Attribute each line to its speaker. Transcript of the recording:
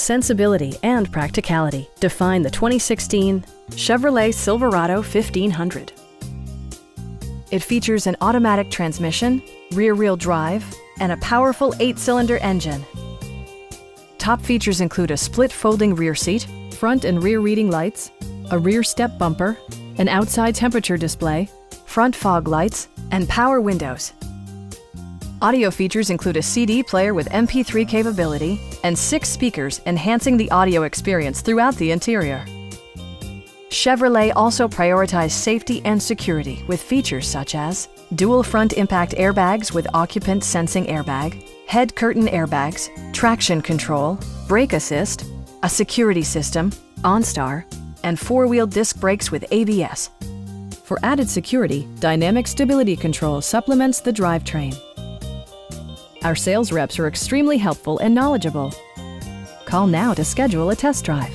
Speaker 1: Sensibility and practicality define the 2016 Chevrolet Silverado 1500. It features an automatic transmission, rear-wheel drive, and a powerful 8-cylinder engine. Top features include a split folding rear seat, front and rear reading lights, a rear step bumper, an outside temperature display, front fog lights, and power windows. Audio features include a CD player with MP3 capability and 6 speakers, enhancing the audio experience throughout the interior. Chevrolet also prioritized safety and security with features such as dual front impact airbags with occupant sensing airbag, head curtain airbags, traction control, brake assist, a security system, OnStar, and 4-wheel disc brakes with ABS. For added security, dynamic stability control supplements the drivetrain. Our sales reps are extremely helpful and knowledgeable. Call now to schedule a test drive.